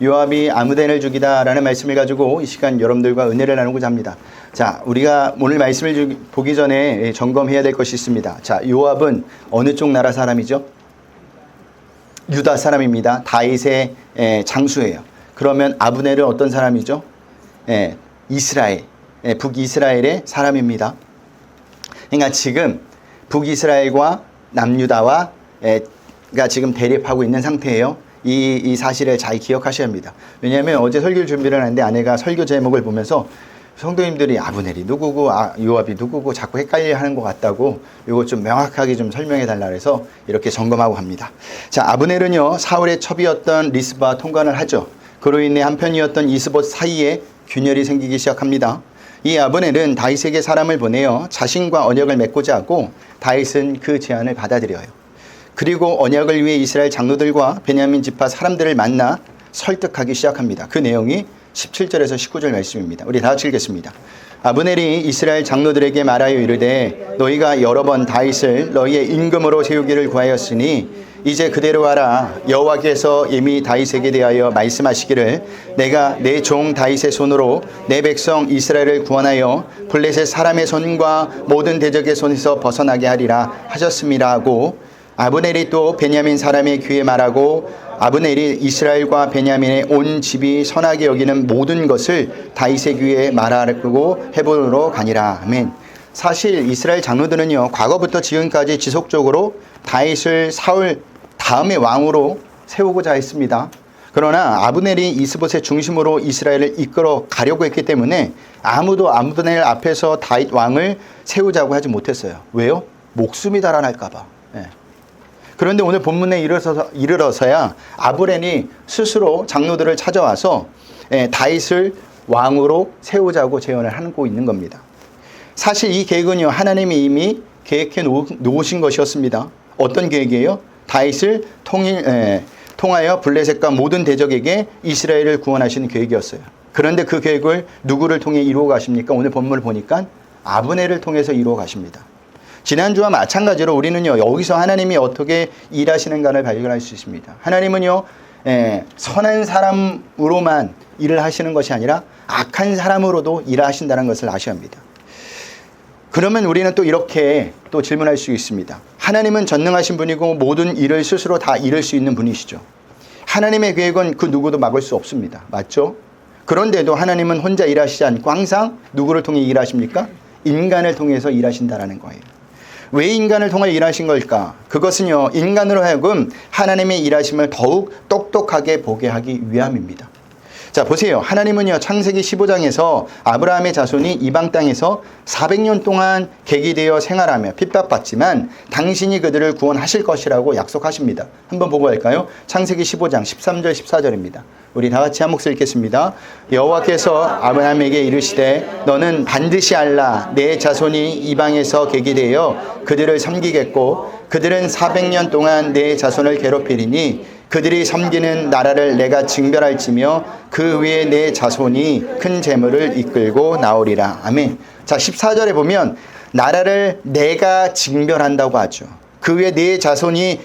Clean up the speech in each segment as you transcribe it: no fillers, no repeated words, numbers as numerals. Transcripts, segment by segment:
요압이 아므덴을 죽이다라는 말씀을 가지고 이 시간 여러분들과 은혜를 나누고자 합니다. 자, 우리가 오늘 말씀을 보기 전에 점검해야 될 것이 있습니다. 자, 요압은 어느 쪽 나라 사람이죠? 유다 사람입니다. 다윗의 장수예요. 그러면 아브넬은 어떤 사람이죠? 이스라엘, 북이스라엘의 사람입니다. 그러니까 지금 북이스라엘과 남유다와 가 지금 대립하고 있는 상태예요. 이 사실을 잘 기억하셔야 합니다. 왜냐하면 어제 설교를 준비를 하는데 아내가 설교 제목을 보면서 성도님들이 아브넬이 누구고 요압이 누구고 자꾸 헷갈려 하는 것 같다고 이거 좀 명확하게 좀 설명해 달라 그래서 이렇게 점검하고 합니다. 자, 아브넬은요 사울의 첩이었던 리스바 통관을 하죠. 그로 인해 한편이었던 이스봇 사이에 균열이 생기기 시작합니다. 이 아브넬은 다윗에게 사람을 보내어 자신과 언약을 맺고자 하고 다윗은 그 제안을 받아들여요. 그리고 언약을 위해 이스라엘 장로들과 베냐민 지파 사람들을 만나 설득하기 시작합니다. 그 내용이 17절에서 19절 말씀입니다. 우리 다 같이 읽겠습니다. 아브넬이 이스라엘 장로들에게 말하여 이르되 너희가 여러 번 다윗을 너희의 임금으로 세우기를 구하였으니 이제 그대로 하라. 여호와께서 이미 다윗에게 대하여 말씀하시기를 내가 내 종 다윗의 손으로 내 백성 이스라엘을 구원하여 블레셋 사람의 손과 모든 대적의 손에서 벗어나게 하리라 하셨습니다 하고 아브넬이 또 베냐민 사람의 귀에 말하고 아브넬이 이스라엘과 베냐민의 온 집이 선하게 여기는 모든 것을 다윗의 귀에 말하고 헤브론으로 가니라. 아멘. 사실 이스라엘 장로들은요 과거부터 지금까지 지속적으로 다윗을 사울 다음의 왕으로 세우고자 했습니다. 그러나 아브넬이 이스봇의 중심으로 이스라엘을 이끌어 가려고 했기 때문에 아무도 아브넬 앞에서 다윗 왕을 세우자고 하지 못했어요. 왜요? 목숨이 달아날까 봐. 그런데 오늘 본문에 이르러서야 아브넬이 스스로 장로들을 찾아와서 다윗을 왕으로 세우자고 제언을 하고 있는 겁니다. 사실 이 계획은요 하나님이 이미 계획해 놓으신 것이었습니다. 어떤 계획이에요? 다윗을 통하여 블레셋과 모든 대적에게 이스라엘을 구원하시는 계획이었어요. 그런데 그 계획을 누구를 통해 이루어 가십니까? 오늘 본문을 보니까 아브넬을 통해서 이루어 가십니다. 지난주와 마찬가지로 우리는요 여기서 하나님이 어떻게 일하시는가를 발견할 수 있습니다. 하나님은요 선한 사람으로만 일을 하시는 것이 아니라 악한 사람으로도 일하신다는 것을 아셔야 합니다. 그러면 우리는 또 이렇게 또 질문할 수 있습니다. 하나님은 전능하신 분이고 모든 일을 스스로 다 이룰 수 있는 분이시죠. 하나님의 계획은 그 누구도 막을 수 없습니다. 맞죠? 그런데도 하나님은 혼자 일하시지 않고 항상 누구를 통해 일하십니까? 인간을 통해서 일하신다라는 거예요. 왜 인간을 통해 일하신 걸까? 그것은요 인간으로 하여금 하나님의 일하심을 더욱 똑똑하게 보게 하기 위함입니다. 자 보세요. 하나님은요 창세기 15장에서 아브라함의 자손이 이방 땅에서 400년 동안 객이되어 생활하며 핍박받지만 당신이 그들을 구원하실 것이라고 약속하십니다. 한번 보고 갈까요? 창세기 15장 13절 14절입니다. 우리 다 같이 한 목소리 읽겠습니다. 여호와께서 아브라함에게 이르시되 너는 반드시 알라 내 자손이 이방에서 객이 되어 그들을 섬기겠고 그들은 400년 동안 내 자손을 괴롭히리니 그들이 섬기는 나라를 내가 징별할지며 그 위에 내 자손이 큰 재물을 이끌고 나오리라. 아멘. 자 14절에 보면 나라를 내가 징별한다고 하죠. 그 위에 내 자손이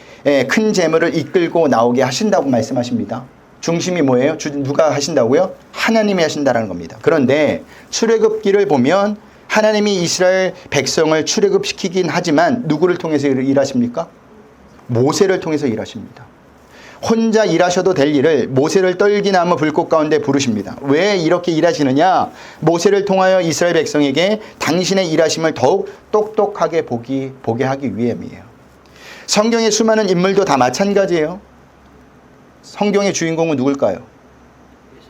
큰 재물을 이끌고 나오게 하신다고 말씀하십니다. 중심이 뭐예요? 누가 하신다고요? 하나님이 하신다는 겁니다. 그런데 출애굽기를 보면 하나님이 이스라엘 백성을 출애굽시키긴 하지만 누구를 통해서 일하십니까? 모세를 통해서 일하십니다. 혼자 일하셔도 될 일을 모세를 떨기나무 불꽃 가운데 부르십니다. 왜 이렇게 일하시느냐? 모세를 통하여 이스라엘 백성에게 당신의 일하심을 더욱 똑똑하게 보게 하기 위함이에요. 성경의 수많은 인물도 다 마찬가지예요. 성경의 주인공은 누굴까요?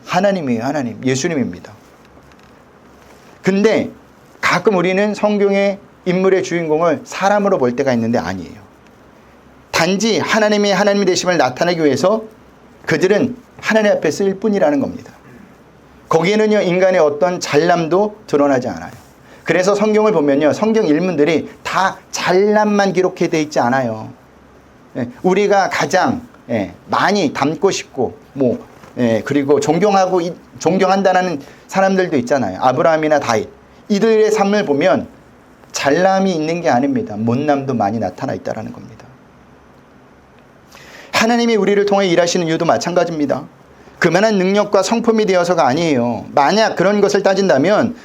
하나님이에요. 하나님. 예수님입니다. 근데 가끔 우리는 성경의 인물의 주인공을 사람으로 볼 때가 있는데 아니에요. 단지 하나님이 하나님이 되심을 나타내기 위해서 그들은 하나님 앞에 쓰일 뿐이라는 겁니다. 거기에는요 인간의 어떤 잘남도 드러나지 않아요. 그래서 성경을 보면요 성경 인물들이 다 잘남만 기록해 되어 있지 않아요. 우리가 가장 많이 닮고 싶고 그리고 존경한다는 사람들도 있잖아요. 아브라함이나 다윗 이들의 삶을 보면 잘남이 있는 게 아닙니다. 못남도 많이 나타나 있다는 겁니다. 하나님이 우리를 통해 일하시는 이유도 마찬가지입니다. 그만한 능력과 성품이 되어서가 아니에요. 만약 그런 것을 따진다면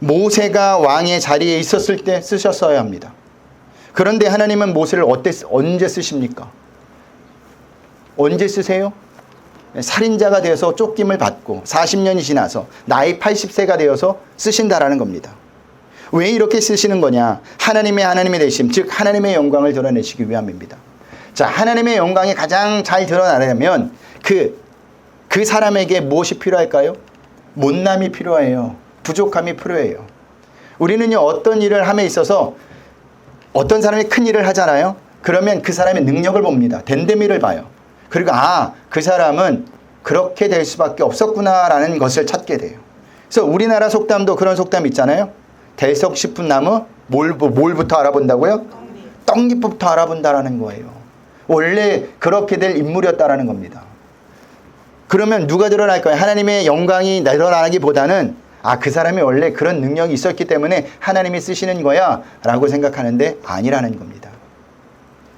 모세가 왕의 자리에 있었을 때 쓰셨어야 합니다. 그런데 하나님은 모세를 언제 쓰십니까? 언제 쓰세요? 살인자가 되어서 쫓김을 받고 40년이 지나서 나이 80세가 되어서 쓰신다라는 겁니다. 왜 이렇게 쓰시는 거냐? 하나님의 되심, 즉 하나님의 영광을 드러내시기 위함입니다. 자, 하나님의 영광이 가장 잘 드러나려면 그 사람에게 무엇이 필요할까요? 못남이 필요해요. 부족함이 필요해요. 우리는요, 어떤 일을 함에 있어서 어떤 사람이 큰 일을 하잖아요. 그러면 그 사람의 능력을 봅니다. 됨됨이를 봐요. 그리고 그 사람은 그렇게 될 수밖에 없었구나라는 것을 찾게 돼요. 그래서 우리나라 속담도 그런 속담 있잖아요. 대석 싶은 나무 뭘부터 알아본다고요? 떡잎부터 알아본다라는 거예요. 원래 그렇게 될 인물이었다라는 겁니다. 그러면 누가 드러날까요? 하나님의 영광이 드러나기보다는 그 사람이 원래 그런 능력이 있었기 때문에 하나님이 쓰시는 거야 라고 생각하는데 아니라는 겁니다.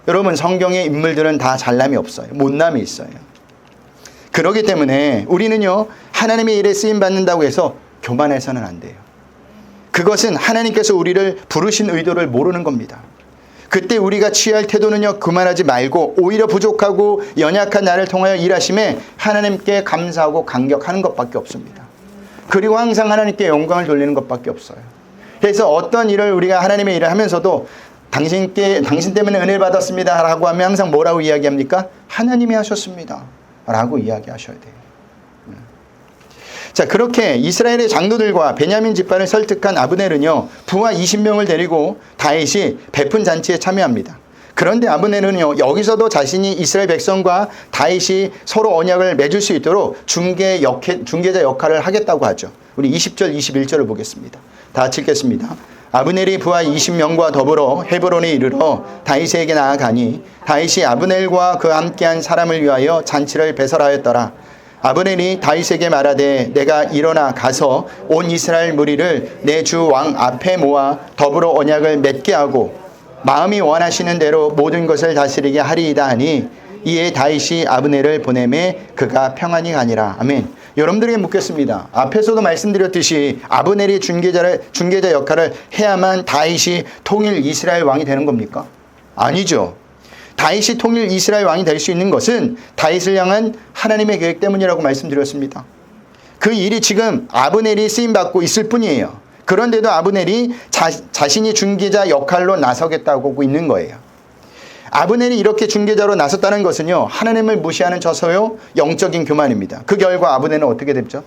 여러분, 성경의 인물들은 다 잘남이 없어요. 못남이 있어요. 그렇기 때문에 우리는요, 하나님의 일에 쓰임받는다고 해서 교만해서는 안 돼요. 그것은 하나님께서 우리를 부르신 의도를 모르는 겁니다. 그때 우리가 취할 태도는요, 그만하지 말고 오히려 부족하고 연약한 나를 통하여 일하심에 하나님께 감사하고 감격하는 것밖에 없습니다. 그리고 항상 하나님께 영광을 돌리는 것밖에 없어요. 그래서 어떤 일을 우리가 하나님의 일을 하면서도 당신 때문에 은혜를 받았습니다 라고 하면 항상 뭐라고 이야기합니까? 하나님이 하셨습니다 라고 이야기하셔야 돼요. 자, 그렇게 이스라엘의 장로들과 베냐민 지파를 설득한 아브넬은요, 부하 20명을 데리고 다윗이 베푼 잔치에 참여합니다. 그런데 아브넬은요, 여기서도 자신이 이스라엘 백성과 다윗이 서로 언약을 맺을 수 있도록 중개자 역할을 하겠다고 하죠. 우리 20절, 21절을 보겠습니다. 다 같이 읽겠습니다. 아브넬이 부하 20명과 더불어 헤브론에 이르러 다윗에게 나아가니 다윗이 아브넬과 그 함께한 사람을 위하여 잔치를 배설하였더라. 아브넬이 다윗에게 말하되 내가 일어나 가서 온 이스라엘 무리를 내 주 왕 앞에 모아 더불어 언약을 맺게 하고 마음이 원하시는 대로 모든 것을 다스리게 하리이다 하니 이에 다윗이 아브넬을 보내매 그가 평안히 가니라. 아멘. 여러분들에게 묻겠습니다. 앞에서도 말씀드렸듯이 아브넬이 중개자 역할을 해야만 다윗이 통일 이스라엘 왕이 되는 겁니까? 아니죠. 다윗이 통일 이스라엘 왕이 될 수 있는 것은 다윗을 향한 하나님의 계획 때문이라고 말씀드렸습니다. 그 일이 지금 아브넬이 쓰임받고 있을 뿐이에요. 그런데도 아브넬이 자신이 중개자 역할로 나서겠다고 하고 있는 거예요. 아브넬이 이렇게 중개자로 나섰다는 것은요, 하나님을 무시하는 저서요 영적인 교만입니다. 그 결과 아브넬은 어떻게 됐죠?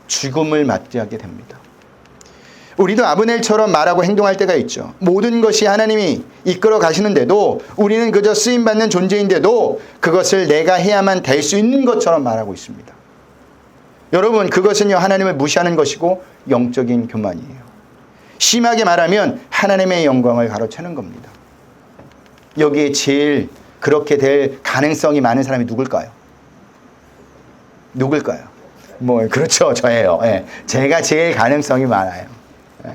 죽음을 맞이하게 됩니다. 우리도 아브넬처럼 말하고 행동할 때가 있죠. 모든 것이 하나님이 이끌어 가시는데도 우리는 그저 쓰임받는 존재인데도 그것을 내가 해야만 될 수 있는 것처럼 말하고 있습니다. 여러분, 그것은요, 하나님을 무시하는 것이고 영적인 교만이에요. 심하게 말하면 하나님의 영광을 가로채는 겁니다. 여기에 제일 그렇게 될 가능성이 많은 사람이 누굴까요? 그렇죠. 저예요. 예. 제가 제일 가능성이 많아요. 예.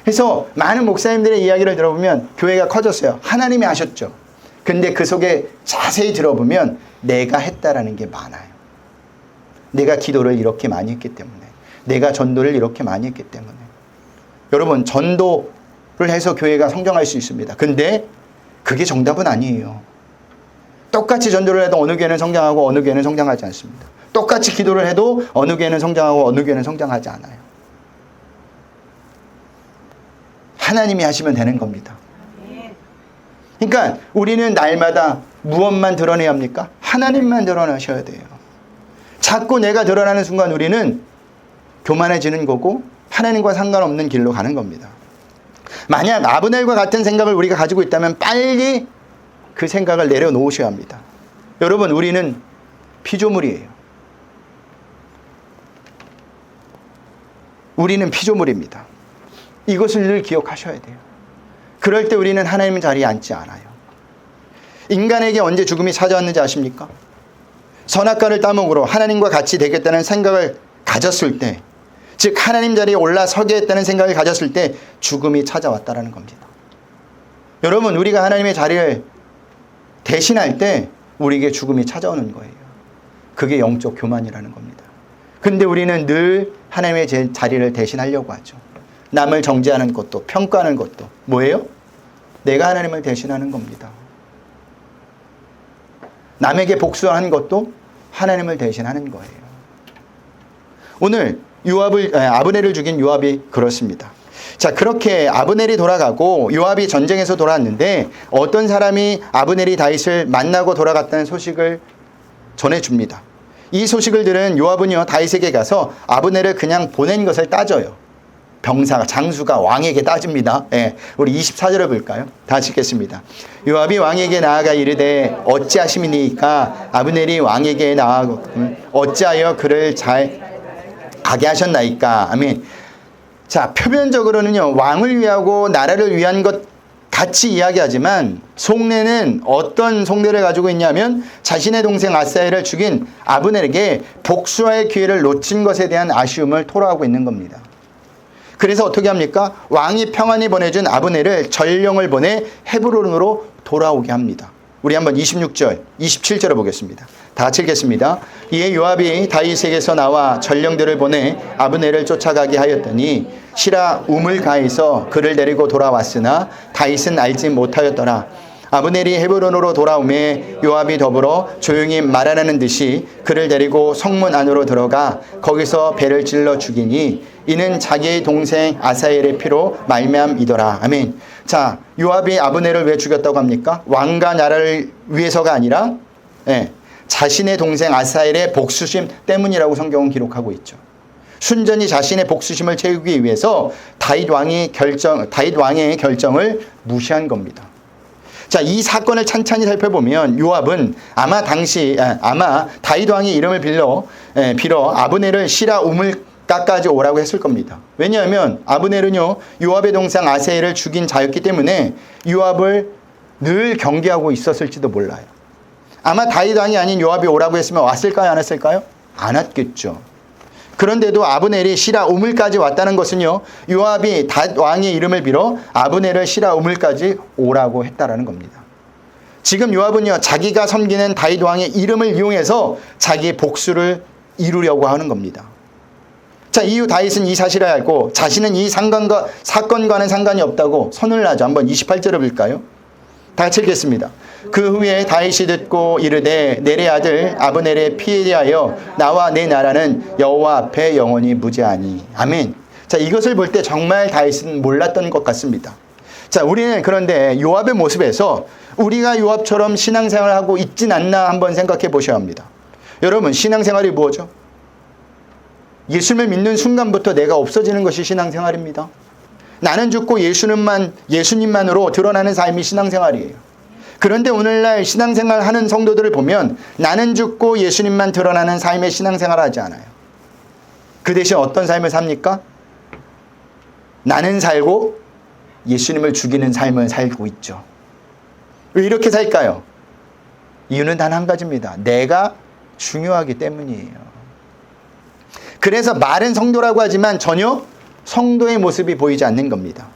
그래서 많은 목사님들의 이야기를 들어보면 교회가 커졌어요. 하나님이 하셨죠. 근데 그 속에 자세히 들어보면 내가 했다라는 게 많아요. 내가 기도를 이렇게 많이 했기 때문에, 내가 전도를 이렇게 많이 했기 때문에. 여러분, 전도를 해서 교회가 성장할 수 있습니다. 근데 그게 정답은 아니에요. 똑같이 전도를 해도 어느 교회는 성장하고 어느 교회는 성장하지 않습니다. 똑같이 기도를 해도 어느 교회는 성장하고 어느 교회는 성장하지 않아요. 하나님이 하시면 되는 겁니다. 그러니까 우리는 날마다 무엇만 드러내야 합니까? 하나님만 드러나셔야 돼요. 자꾸 내가 드러나는 순간 우리는 교만해지는 거고 하나님과 상관없는 길로 가는 겁니다. 만약 아브넬과 같은 생각을 우리가 가지고 있다면 빨리 그 생각을 내려놓으셔야 합니다. 여러분, 우리는 피조물이에요. 우리는 피조물입니다. 이것을 늘 기억하셔야 돼요. 그럴 때 우리는 하나님 자리에 앉지 않아요. 인간에게 언제 죽음이 찾아왔는지 아십니까? 선악과를 따먹으러 하나님과 같이 되겠다는 생각을 가졌을 때, 즉 하나님 자리에 올라서겠다는 생각을 가졌을 때 죽음이 찾아왔다라는 겁니다. 여러분, 우리가 하나님의 자리를 대신할 때 우리에게 죽음이 찾아오는 거예요. 그게 영적 교만이라는 겁니다. 근데 우리는 늘 하나님의 자리를 대신하려고 하죠. 남을 정죄하는 것도 평가하는 것도 뭐예요? 내가 하나님을 대신하는 겁니다. 남에게 복수하는 것도 하나님을 대신하는 거예요. 오늘 아브넬을 죽인 요압이 그렇습니다. 자, 그렇게 아브넬이 돌아가고 요압이 전쟁에서 돌아왔는데 어떤 사람이 아브넬이 다윗을 만나고 돌아갔다는 소식을 전해줍니다. 이 소식을 들은 요압은요, 다윗에게 가서 아브넬을 그냥 보낸 것을 따져요. 병사가, 장수가 왕에게 따집니다. 예, 우리 24절을 볼까요? 다 읽겠습니다. 요압이 왕에게 나아가 이르되 어찌하심이니까 아브넬이 왕에게 나아가 어찌하여 그를 잘 가게 하셨나이까. 아멘. 자, 표면적으로는요, 왕을 위하고 나라를 위한 것 같이 이야기하지만 속내는 어떤 속내를 가지고 있냐면 자신의 동생 아사엘을 죽인 아브넬에게 복수할 기회를 놓친 것에 대한 아쉬움을 토로하고 있는 겁니다. 그래서 어떻게 합니까? 왕이 평안히 보내준 아브넬을 전령을 보내 헤브론으로 돌아오게 합니다. 우리 한번 26절, 27절을 보겠습니다. 다 같이 읽겠습니다. 이에 요압이 다윗에게서 나와 전령들을 보내 아브넬을 쫓아가게 하였더니 시라 우물가에서 그를 데리고 돌아왔으나 다윗은 알지 못하였더라. 아브넬이 헤브론으로 돌아오매 요압이 더불어 조용히 말하라는 듯이 그를 데리고 성문 안으로 들어가 거기서 배를 찔러 죽이니 이는 자기의 동생 아사엘의 피로 말미암이더라. 아멘. 자, 요압이 아브넬을 왜 죽였다고 합니까? 왕과 나라를 위해서가 아니라 자신의 동생 아사엘의 복수심 때문이라고 성경은 기록하고 있죠. 순전히 자신의 복수심을 채우기 위해서 다윗 왕의 결정을 무시한 겁니다. 자, 이 사건을 찬찬히 살펴보면 요압은 아마 다윗 왕의 이름을 빌어 아브넬을 시라 우물가까지 오라고 했을 겁니다. 왜냐하면 아브넬은요, 요압의 동생 아사엘을 죽인 자였기 때문에 요압을 늘 경계하고 있었을지도 몰라요. 아마 다윗 왕이 아닌 요압이 오라고 했으면 왔을까요? 안 왔을까요? 안 왔겠죠. 그런데도 아브넬이 시라 우물까지 왔다는 것은요, 요압이 다윗 왕의 이름을 빌어 아브넬을 시라 우물까지 오라고 했다라는 겁니다. 지금 요압은요, 자기가 섬기는 다윗 왕의 이름을 이용해서 자기의 복수를 이루려고 하는 겁니다. 자, 이후 다윗은 이 사실을 알고 자신은 이 사건과는 상관이 없다고 선을 하죠. 한번 28절을 볼까요? 다 같이 읽겠습니다. 그 후에 다윗이 듣고 이르되 내래 아들 아브넬의 피에 대하여 나와 내 나라는 여호와 앞에 영원히 무죄하니. 아멘. 자, 이것을 볼 때 정말 다윗은 몰랐던 것 같습니다. 자, 우리는 그런데 요압의 모습에서 우리가 요압처럼 신앙생활을 하고 있진 않나 한번 생각해 보셔야 합니다. 여러분, 신앙생활이 뭐죠? 예수님을 믿는 순간부터 내가 없어지는 것이 신앙생활입니다. 나는 죽고 예수님만으로 드러나는 삶이 신앙생활이에요. 그런데 오늘날 신앙생활 하는 성도들을 보면 나는 죽고 예수님만 드러나는 삶의 신앙생활을 하지 않아요. 그 대신 어떤 삶을 삽니까? 나는 살고 예수님을 죽이는 삶을 살고 있죠. 왜 이렇게 살까요? 이유는 단 한 가지입니다. 내가 중요하기 때문이에요. 그래서 말은 성도라고 하지만 전혀 성도의 모습이 보이지 않는 겁니다.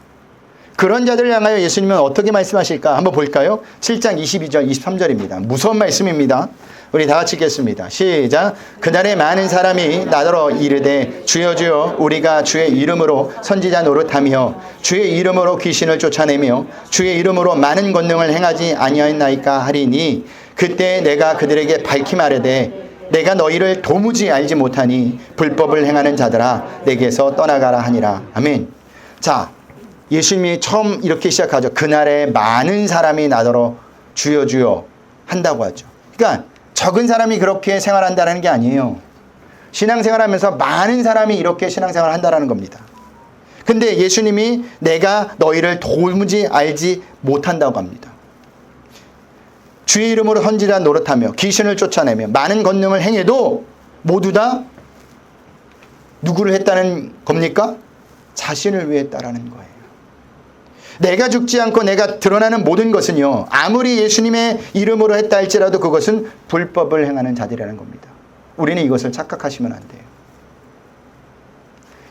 그런 자들을 향하여 예수님은 어떻게 말씀하실까? 한번 볼까요? 7장 22절 23절입니다. 무서운 말씀입니다. 우리 다 같이 읽겠습니다. 시작. 그날에 많은 사람이 나더러 이르되 주여 주여 우리가 주의 이름으로 선지자 노릇하며 주의 이름으로 귀신을 쫓아내며 주의 이름으로 많은 권능을 행하지 아니하였나이까 하리니 그때 내가 그들에게 밝히 말하되 내가 너희를 도무지 알지 못하니 불법을 행하는 자들아 내게서 떠나가라 하니라. 아멘. 자, 예수님이 처음 이렇게 시작하죠. 그날에 많은 사람이 나더러 주여 주여 한다고 하죠. 그러니까 적은 사람이 그렇게 생활한다는 게 아니에요. 신앙생활하면서 많은 사람이 이렇게 신앙생활을 한다는 겁니다. 근데 예수님이 내가 너희를 도무지 알지 못한다고 합니다. 주의 이름으로 선지자 노릇하며 귀신을 쫓아내며 많은 권능을 행해도 모두 다 누구를 했다는 겁니까? 자신을 위해 했다라는 거예요. 내가 죽지 않고 내가 드러나는 모든 것은요, 아무리 예수님의 이름으로 했다 할지라도 그것은 불법을 행하는 자들이라는 겁니다. 우리는 이것을 착각하시면 안 돼요.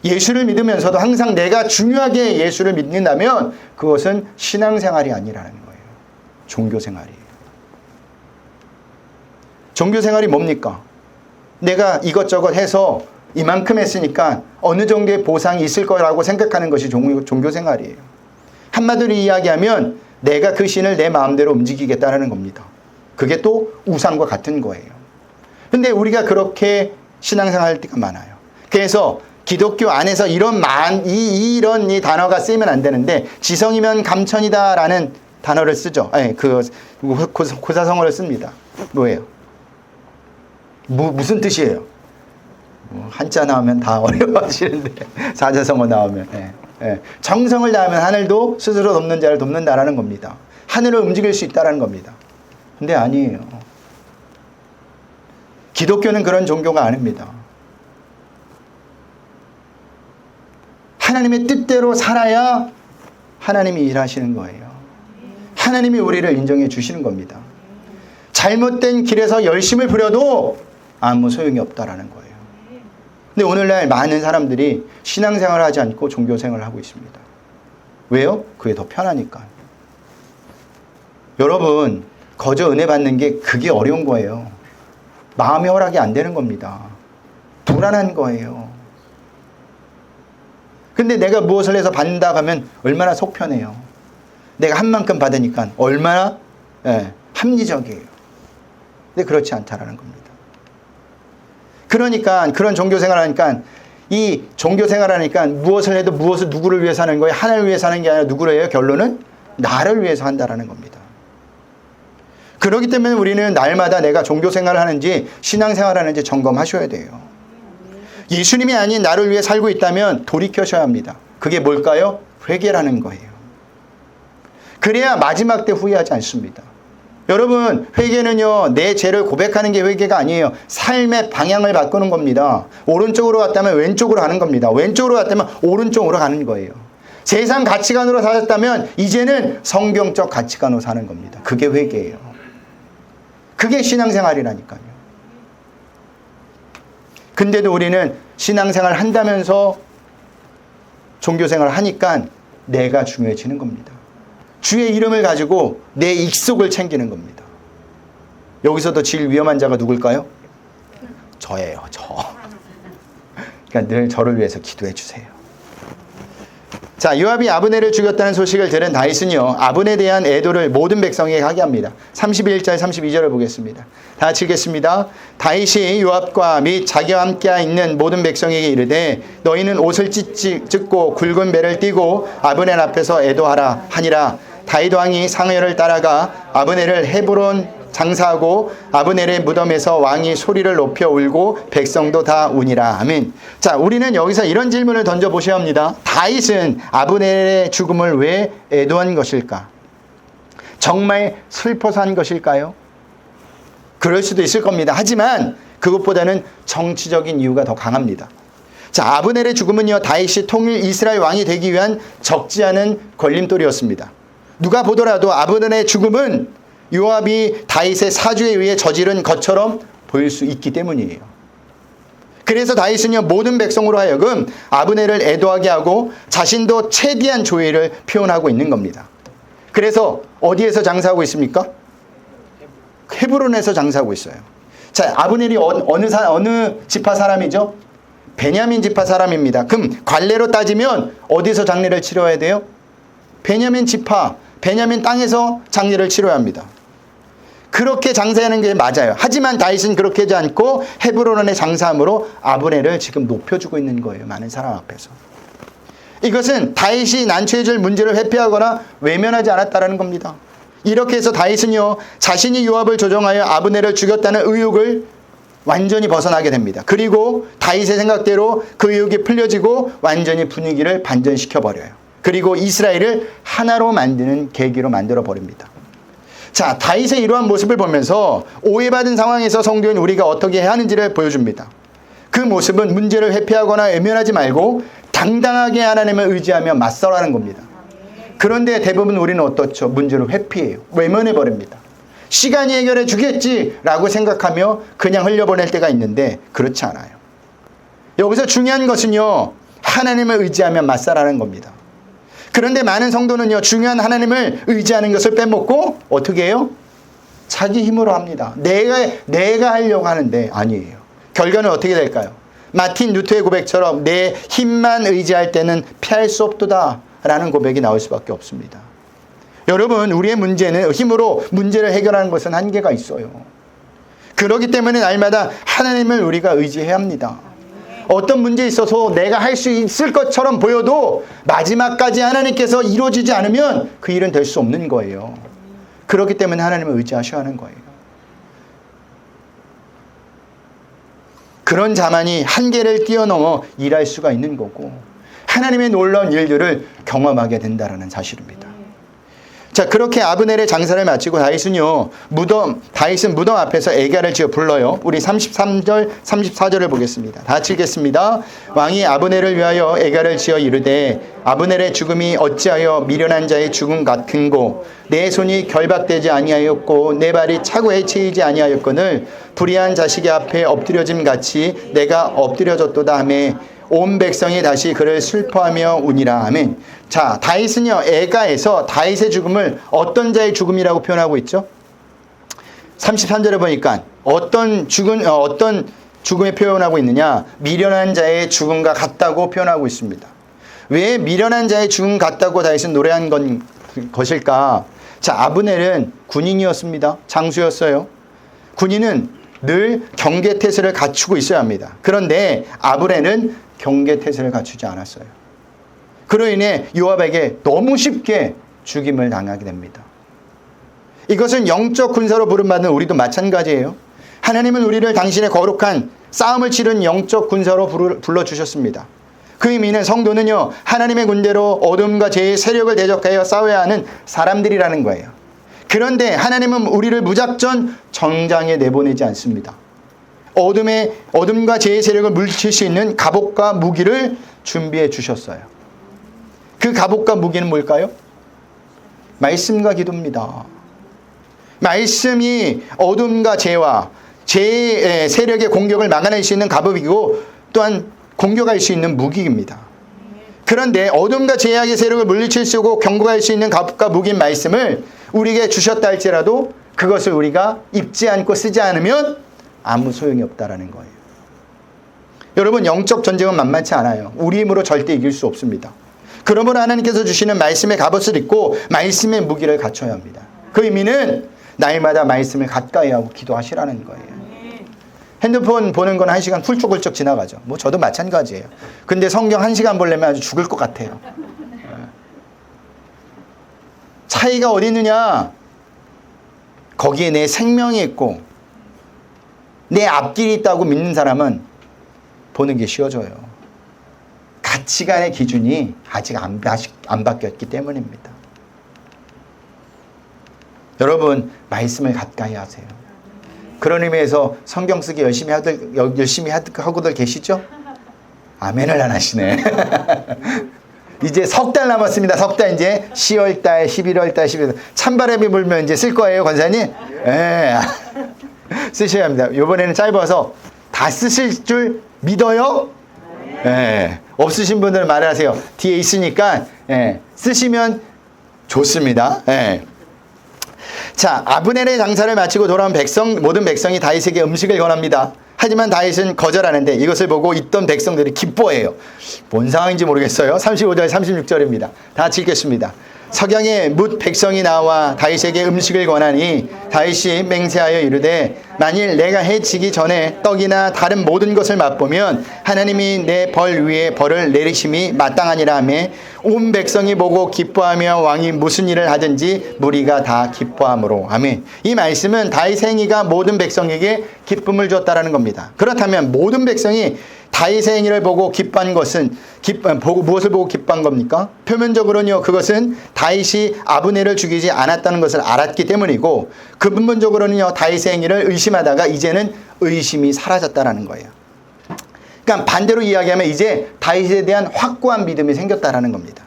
예수를 믿으면서도 항상 내가 중요하게 예수를 믿는다면 그것은 신앙생활이 아니라는 거예요. 종교생활이에요. 종교생활이 뭡니까? 내가 이것저것 해서 이만큼 했으니까 어느 정도의 보상이 있을 거라고 생각하는 것이 종교 생활이에요. 한마디로 이야기하면 내가 그 신을 내 마음대로 움직이겠다는 겁니다. 그게 또 우상과 같은 거예요. 근데 우리가 그렇게 신앙생활 할 때가 많아요. 그래서 기독교 안에서 이런 이 단어가 쓰이면 안 되는데, 지성이면 감천이다라는 단어를 쓰죠. 아니, 고사성어를 씁니다. 뭐예요? 무슨 뜻이에요? 한자 나오면 다 어려워하시는데, 사자성어 나오면. 정성을 다하면 하늘도 스스로 돕는 자를 돕는다라는 겁니다. 하늘을 움직일 수 있다라는 겁니다. 근데 아니에요. 기독교는 그런 종교가 아닙니다. 하나님의 뜻대로 살아야 하나님이 일하시는 거예요. 하나님이 우리를 인정해 주시는 겁니다. 잘못된 길에서 열심을 부려도 아무 소용이 없다라는 거예요. 근데 오늘날 많은 사람들이 신앙생활을 하지 않고 종교생활을 하고 있습니다. 왜요? 그게 더 편하니까. 여러분, 거저 은혜 받는 게 그게 어려운 거예요. 마음의 허락이 안 되는 겁니다. 불안한 거예요. 근데 내가 무엇을 해서 받는다 하면 얼마나 속 편해요. 내가 한 만큼 받으니까 얼마나 합리적이에요. 근데 그렇지 않다라는 겁니다. 그러니까 그런 종교생활 하니까, 이 종교생활 하니까 무엇을 해도 무엇을 누구를 위해서 하는 거예요? 하나님을 위해서 하는 게 아니라 누구를 해요? 결론은 나를 위해서 한다라는 겁니다. 그렇기 때문에 우리는 날마다 내가 종교생활을 하는지 신앙생활을 하는지 점검하셔야 돼요. 예수님이 아닌 나를 위해 살고 있다면 돌이켜셔야 합니다. 그게 뭘까요? 회개라는 거예요. 그래야 마지막 때 후회하지 않습니다. 여러분, 회개는요, 내 죄를 고백하는 게 회개가 아니에요. 삶의 방향을 바꾸는 겁니다. 오른쪽으로 갔다면 왼쪽으로 가는 겁니다. 왼쪽으로 갔다면 오른쪽으로 가는 거예요. 세상 가치관으로 살았다면 이제는 성경적 가치관으로 사는 겁니다. 그게 회개예요. 그게 신앙생활이라니까요. 근데도 우리는 신앙생활 한다면서 종교생활을 하니까 내가 중요해지는 겁니다. 주의 이름을 가지고 내 익속을 챙기는 겁니다. 여기서도 제일 위험한 자가 누굴까요? 저예요, 저. 그러니까 늘 저를 위해서 기도해 주세요. 자, 요압이 아브넬을 죽였다는 소식을 들은 다윗은요, 아브넬에 대한 애도를 모든 백성에게 하게 합니다. 31절 32절을 보겠습니다. 다 같이 읽겠습니다. 다윗이 요압과 및 자기와 함께 있는 모든 백성에게 이르되 너희는 옷을 찢고 굵은 배를 띠고 아브넬 앞에서 애도하라 하니라. 다윗 왕이 상여를 따라가 아브넬을 헤브론 장사하고 아브넬의 무덤에서 왕이 소리를 높여 울고 백성도 다 우니라. 아멘. 자, 우리는 여기서 이런 질문을 던져보셔야 합니다. 다윗은 아브넬의 죽음을 왜 애도한 것일까? 정말 슬퍼서 한 것일까요? 그럴 수도 있을 겁니다. 하지만 그것보다는 정치적인 이유가 더 강합니다. 자, 아브넬의 죽음은요, 다윗이 통일 이스라엘 왕이 되기 위한 적지 않은 걸림돌이었습니다. 누가 보더라도 아브넬의 죽음은 요압이 다윗의 사주에 의해 저지른 것처럼 보일 수 있기 때문이에요. 그래서 다윗은요, 모든 백성으로 하여금 아브넬을 애도하게 하고 자신도 최대한 조의를 표현하고 있는 겁니다. 그래서 어디에서 장사하고 있습니까? 헤브론에서 장사하고 있어요. 자, 아브넬이 어느 지파 사람이죠? 베냐민 지파 사람입니다. 그럼 관례로 따지면 어디서 장례를 치러야 돼요? 베냐민 지파, 베냐민 땅에서 장례를 치러야 합니다. 그렇게 장사하는 게 맞아요. 하지만 다윗은 그렇게 하지 않고 헤브론의 장사함으로 아브넬을 지금 높여주고 있는 거예요. 많은 사람 앞에서. 이것은 다윗이 난처해질 문제를 회피하거나 외면하지 않았다는 겁니다. 이렇게 해서 다윗은요, 자신이 요압을 조종하여 아브넬을 죽였다는 의혹을 완전히 벗어나게 됩니다. 그리고 다윗의 생각대로 그 의혹이 풀려지고 완전히 분위기를 반전시켜버려요. 그리고 이스라엘을 하나로 만드는 계기로 만들어버립니다. 자, 다윗의 이러한 모습을 보면서 오해받은 상황에서 성도인 우리가 어떻게 해야 하는지를 보여줍니다. 그 모습은 문제를 회피하거나 외면하지 말고 당당하게 하나님을 의지하며 맞서라는 겁니다. 그런데 대부분 우리는 어떻죠? 문제를 회피해요. 외면해버립니다. 시간이 해결해 주겠지라고 생각하며 그냥 흘려보낼 때가 있는데 그렇지 않아요. 여기서 중요한 것은요, 하나님을 의지하며 맞서라는 겁니다. 그런데 많은 성도는요, 중요한 하나님을 의지하는 것을 빼먹고 어떻게 해요? 자기 힘으로 합니다. 내가 하려고 하는데 아니에요. 결과는 어떻게 될까요? 마틴 루터의 고백처럼 내 힘만 의지할 때는 피할 수 없도다 라는 고백이 나올 수밖에 없습니다. 여러분, 우리의 문제는 힘으로 문제를 해결하는 것은 한계가 있어요. 그렇기 때문에 날마다 하나님을 우리가 의지해야 합니다. 어떤 문제에 있어서 내가 할 수 있을 것처럼 보여도 마지막까지 하나님께서 이루어지지 않으면 그 일은 될 수 없는 거예요. 그렇기 때문에 하나님을 의지하셔야 하는 거예요. 그런 자만이 한계를 뛰어넘어 일할 수가 있는 거고 하나님의 놀라운 일들을 경험하게 된다는 사실입니다. 자, 그렇게 아브넬의 장사를 마치고 다윗은 무덤 앞에서 애가를 지어 불러요. 우리 33절, 34절을 보겠습니다. 다 같이 읽겠습니다. 왕이 아브넬을 위하여 애가를 지어 이르되 아브넬의 죽음이 어찌하여 미련한 자의 죽음 같은고 내 손이 결박되지 아니하였고 내 발이 차고에 치이지 아니하였거늘 불의한 자식의 앞에 엎드려짐 같이 내가 엎드려졌도다 하매 온 백성이 다시 그를 슬퍼하며 우니라. 아멘. 자, 다윗은요, 애가에서 다윗의 죽음을 어떤 자의 죽음이라고 표현하고 있죠? 33절에 보니까 어떤 죽음에 표현하고 있느냐? 미련한 자의 죽음과 같다고 표현하고 있습니다. 왜 미련한 자의 죽음 같다고 다윗은 노래한 것일까? 자, 아브넬은 군인이었습니다. 장수였어요. 군인은 늘 경계태세를 갖추고 있어야 합니다. 그런데 아브넬은 경계태세를 갖추지 않았어요. 그로 인해 요압에게 너무 쉽게 죽임을 당하게 됩니다. 이것은 영적 군사로 부름받는 우리도 마찬가지예요. 하나님은 우리를 당신의 거룩한 싸움을 치른 영적 군사로 불러주셨습니다. 그 의미는 성도는요, 하나님의 군대로 어둠과 죄의 세력을 대적하여 싸워야 하는 사람들이라는 거예요. 그런데 하나님은 우리를 무작정 전장에 내보내지 않습니다. 어둠과 죄의 세력을 물리칠 수 있는 갑옷과 무기를 준비해 주셨어요. 그 갑옷과 무기는 뭘까요? 말씀과 기도입니다. 말씀이 어둠과 죄와 죄의 세력의 공격을 막아낼 수 있는 갑옷이고 또한 공격할 수 있는 무기입니다. 그런데 어둠과 죄악의 세력을 물리칠 수 있고 경고할 수 있는 갑옷과 무기인 말씀을 우리에게 주셨다 할지라도 그것을 우리가 입지 않고 쓰지 않으면 아무 소용이 없다라는 거예요. 여러분, 영적 전쟁은 만만치 않아요. 우리 힘으로 절대 이길 수 없습니다. 그러므로 하나님께서 주시는 말씀의 갑옷을 입고 말씀의 무기를 갖춰야 합니다. 그 의미는 날마다 말씀을 가까이 하고 기도하시라는 거예요. 핸드폰 보는 건 1시간 훌쩍훌쩍 지나가죠. 뭐 저도 마찬가지예요. 근데 성경 1시간 보려면 아주 죽을 것 같아요. 차이가 어디 있느냐? 거기에 내 생명이 있고 내 앞길이 있다고 믿는 사람은 보는 게 쉬워져요. 가치관의 기준이 아직 안 바뀌었기 때문입니다. 여러분, 말씀을 가까이 하세요. 그런 의미에서 성경 쓰기 열심히 하고들 계시죠? 아멘을 안 하시네. 이제 석 달 남았습니다. 석 달 이제 10월달, 11월달, 12월달. 찬바람이 불면 이제 쓸 거예요, 권사님? 예. 쓰셔야 합니다. 이번에는 짧아서 다 쓰실 줄 믿어요? 예. 없으신 분들은 말하세요. 뒤에 있으니까 쓰시면 좋습니다. 예. 자, 아브넬의 장사를 마치고 돌아온 모든 백성이 다윗에게 음식을 권합니다. 하지만 다윗은 거절하는데 이것을 보고 있던 백성들이 기뻐해요. 뭔 상황인지 모르겠어요. 35절 36절입니다. 다 같이 읽겠습니다. 석양에 뭇 백성이 나와 다윗에게 음식을 권하니 다윗이 맹세하여 이르되 만일 내가 해지기 전에 떡이나 다른 모든 것을 맛보면 하나님이 내 벌 위에 벌을 내리심이 마땅하니라 하며 온 백성이 보고 기뻐하며 왕이 무슨 일을 하든지 무리가 다 기뻐하므로. 아멘. 이 말씀은 다윗의 행위가 모든 백성에게 기쁨을 줬다라는 겁니다. 그렇다면 모든 백성이 다윗의 행위를 보고 기뻐한 것은 무엇을 보고 기뻐한 겁니까? 표면적으로는요, 그것은 다윗이 아브넬을 죽이지 않았다는 것을 알았기 때문이고 근본적으로는요, 다윗의 행위를 의심하다가 이제는 의심이 사라졌다라는 거예요. 그러니까 반대로 이야기하면 이제 다윗에 대한 확고한 믿음이 생겼다라는 겁니다.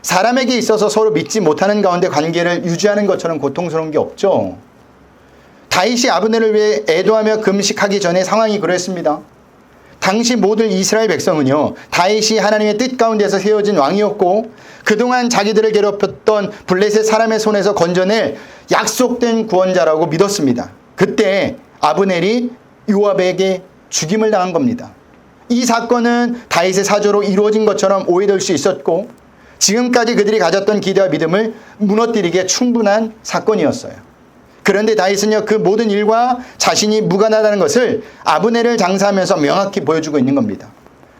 사람에게 있어서 서로 믿지 못하는 가운데 관계를 유지하는 것처럼 고통스러운 게 없죠. 다윗이 아브넬을 위해 애도하며 금식하기 전에 상황이 그랬습니다. 당시 모든 이스라엘 백성은요, 다윗이 하나님의 뜻 가운데서 세워진 왕이었고 그동안 자기들을 괴롭혔던 블레셋 사람의 손에서 건져낼 약속된 구원자라고 믿었습니다. 그때 아브넬이 요압에게 죽임을 당한 겁니다. 이 사건은 다윗의 사조로 이루어진 것처럼 오해될 수 있었고 지금까지 그들이 가졌던 기대와 믿음을 무너뜨리기에 충분한 사건이었어요. 그런데 다윗은요, 그 모든 일과 자신이 무관하다는 것을 아브넬을 장사하면서 명확히 보여주고 있는 겁니다.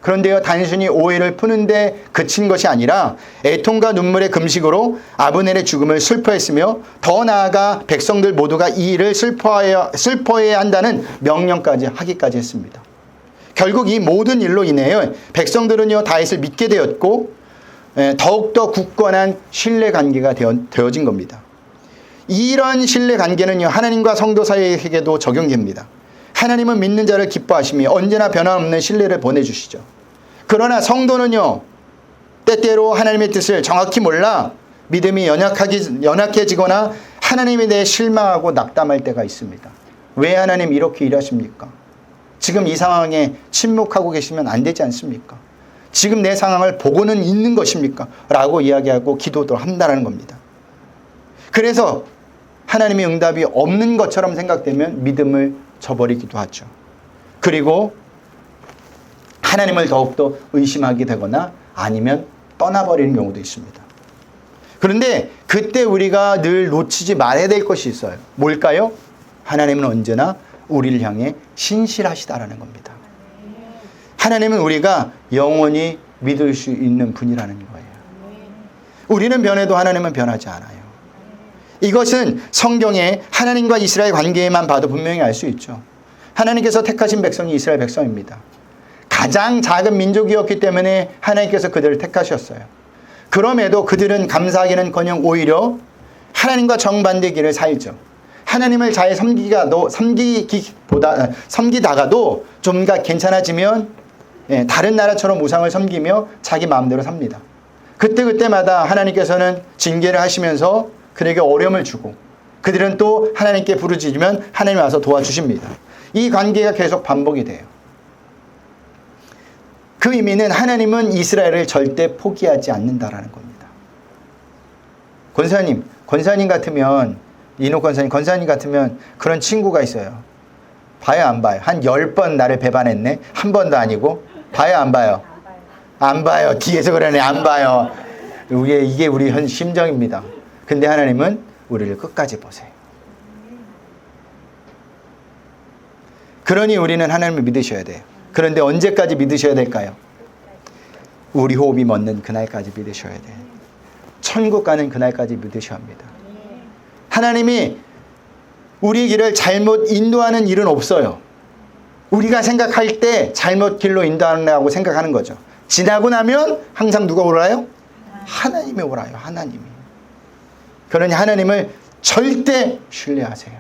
그런데요, 단순히 오해를 푸는데 그친 것이 아니라 애통과 눈물의 금식으로 아브넬의 죽음을 슬퍼했으며 더 나아가 백성들 모두가 이 일을 슬퍼해야 한다는 명령까지 하기까지 했습니다. 결국 이 모든 일로 인해 백성들은요, 다윗을 믿게 되었고 더욱더 굳건한 신뢰관계가 되어진 겁니다. 이런 신뢰관계는요, 하나님과 성도 사이에게도 적용됩니다. 하나님은 믿는 자를 기뻐하시며 언제나 변함없는 신뢰를 보내주시죠. 그러나 성도는요, 때때로 하나님의 뜻을 정확히 몰라 믿음이 연약해지거나 하나님에 대해 실망하고 낙담할 때가 있습니다. 왜 하나님 이렇게 일하십니까? 지금 이 상황에 침묵하고 계시면 안 되지 않습니까? 지금 내 상황을 보고는 있는 것입니까? 라고 이야기하고 기도도 한다는 겁니다. 그래서 하나님의 응답이 없는 것처럼 생각되면 믿음을 저버리기도 하죠. 그리고 하나님을 더욱더 의심하게 되거나 아니면 떠나버리는 경우도 있습니다. 그런데 그때 우리가 늘 놓치지 말아야 될 것이 있어요. 뭘까요? 하나님은 언제나 우리를 향해 신실하시다라는 겁니다. 하나님은 우리가 영원히 믿을 수 있는 분이라는 거예요. 우리는 변해도 하나님은 변하지 않아요. 이것은 성경에 하나님과 이스라엘 관계에만 봐도 분명히 알 수 있죠. 하나님께서 택하신 백성이 이스라엘 백성입니다. 가장 작은 민족이었기 때문에 하나님께서 그들을 택하셨어요. 그럼에도 그들은 감사하기는커녕 오히려 하나님과 정반대 길을 살죠. 하나님을 잘 섬기다가도 좀 더 괜찮아지면 다른 나라처럼 우상을 섬기며 자기 마음대로 삽니다. 그때마다 하나님께서는 징계를 하시면서 그들에게 어려움을 주고 그들은 또 하나님께 부르짖으면 하나님이 와서 도와주십니다. 이 관계가 계속 반복이 돼요. 그 의미는 하나님은 이스라엘을 절대 포기하지 않는다라는 겁니다. 권사님 같으면 이노 권사님 같으면 그런 친구가 있어요. 봐요, 안 봐요? 한 10번 나를 배반했네? 한 번도 아니고? 봐요, 안 봐요? 안 봐요. 뒤에서 그러네. 안 봐요. 이게 우리 현 심정입니다. 근데 하나님은 우리를 끝까지 보세요. 그러니 우리는 하나님을 믿으셔야 돼요. 그런데 언제까지 믿으셔야 될까요? 우리 호흡이 멎는 그날까지 믿으셔야 돼요. 천국 가는 그날까지 믿으셔야 합니다. 하나님이 우리 길을 잘못 인도하는 일은 없어요. 우리가 생각할 때 잘못 길로 인도하려고 생각하는 거죠. 지나고 나면 항상 누가 오라요? 하나님이 오라요. 하나님이. 그러니 하나님을 절대 신뢰하세요.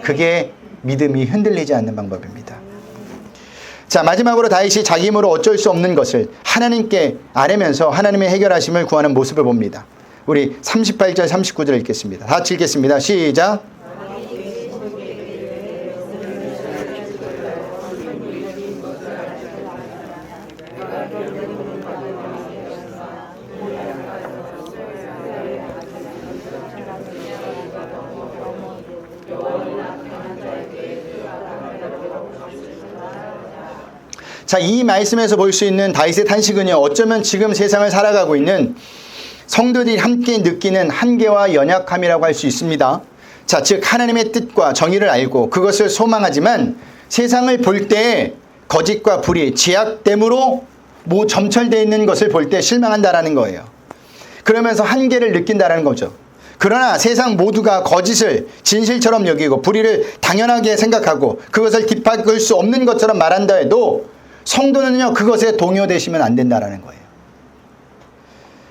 그게 믿음이 흔들리지 않는 방법입니다. 자, 마지막으로 다윗이 자기 힘으로 어쩔 수 없는 것을 하나님께 아뢰면서 하나님의 해결하심을 구하는 모습을 봅니다. 우리 38절 39절을 읽겠습니다. 다 같이 읽겠습니다. 시작. 자, 이 말씀에서 볼 수 있는 다윗의 탄식은요, 어쩌면 지금 세상을 살아가고 있는 성도들이 함께 느끼는 한계와 연약함이라고 할 수 있습니다. 자, 즉 하나님의 뜻과 정의를 알고 그것을 소망하지만 세상을 볼 때 거짓과 불의, 죄악됨으로 점철되어 있는 것을 볼 때 실망한다라는 거예요. 그러면서 한계를 느낀다라는 거죠. 그러나 세상 모두가 거짓을 진실처럼 여기고 불의를 당연하게 생각하고 그것을 뒷바꿀 수 없는 것처럼 말한다 해도 성도는요, 그것에 동요되시면 안 된다라는 거예요.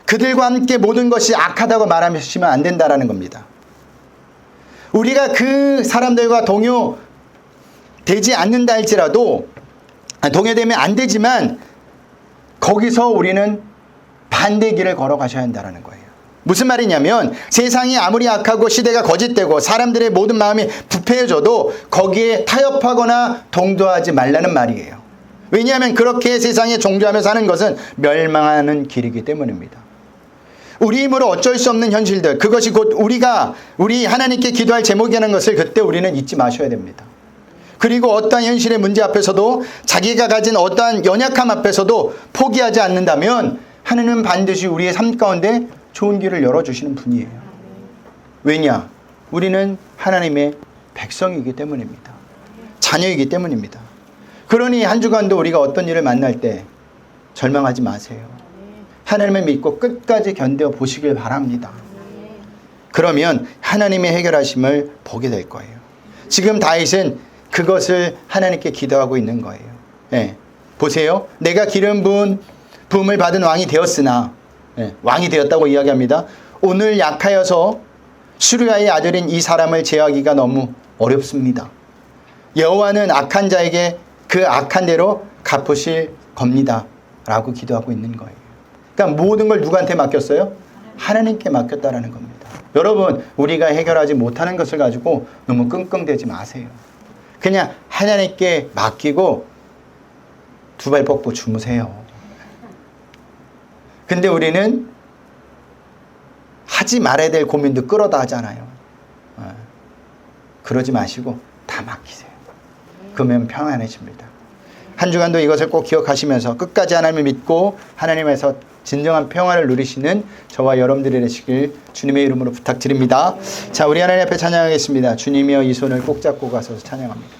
그들과 함께 모든 것이 악하다고 말하시면 안 된다라는 겁니다. 우리가 그 사람들과 동요되지 않는다 할지라도, 동요되면 안 되지만 거기서 우리는 반대 길을 걸어가셔야 한다라는 거예요. 무슨 말이냐면 세상이 아무리 악하고 시대가 거짓되고 사람들의 모든 마음이 부패해져도 거기에 타협하거나 동조하지 말라는 말이에요. 왜냐하면 그렇게 세상에 종주하며 사는 것은 멸망하는 길이기 때문입니다. 우리 힘으로 어쩔 수 없는 현실들, 그것이 곧 우리 하나님께 기도할 제목이라는 것을 그때 우리는 잊지 마셔야 됩니다. 그리고 어떠한 현실의 문제 앞에서도 자기가 가진 어떠한 연약함 앞에서도 포기하지 않는다면 하나님은 반드시 우리의 삶 가운데 좋은 길을 열어주시는 분이에요. 왜냐? 우리는 하나님의 백성이기 때문입니다. 자녀이기 때문입니다. 그러니 한 주간도 우리가 어떤 일을 만날 때 절망하지 마세요. 하나님을 믿고 끝까지 견뎌 보시길 바랍니다. 그러면 하나님의 해결하심을 보게 될 거예요. 지금 다윗은 그것을 하나님께 기도하고 있는 거예요. 예. 보세요. 내가 기름 부음을 받은 왕이 되었으나, 예. 왕이 되었다고 이야기합니다. 오늘 약하여서 수르야의 아들인 이 사람을 제어하기가 너무 어렵습니다. 여호와는 악한 자에게 그 악한 대로 갚으실 겁니다. 라고 기도하고 있는 거예요. 그러니까 모든 걸 누구한테 맡겼어요? 하나님께 맡겼다라는 겁니다. 여러분, 우리가 해결하지 못하는 것을 가지고 너무 끙끙대지 마세요. 그냥 하나님께 맡기고 두 발 뻗고 주무세요. 근데 우리는 하지 말아야 될 고민도 끌어다 하잖아요. 그러지 마시고 다 맡기세요. 그러면 평안해집니다. 한 주간도 이것을 꼭 기억하시면서 끝까지 하나님을 믿고 하나님에서 진정한 평안을 누리시는 저와 여러분들이 되시길 주님의 이름으로 부탁드립니다. 자, 우리 하나님 앞에 찬양하겠습니다. 주님이여 이 손을 꼭 잡고 가서 찬양합니다.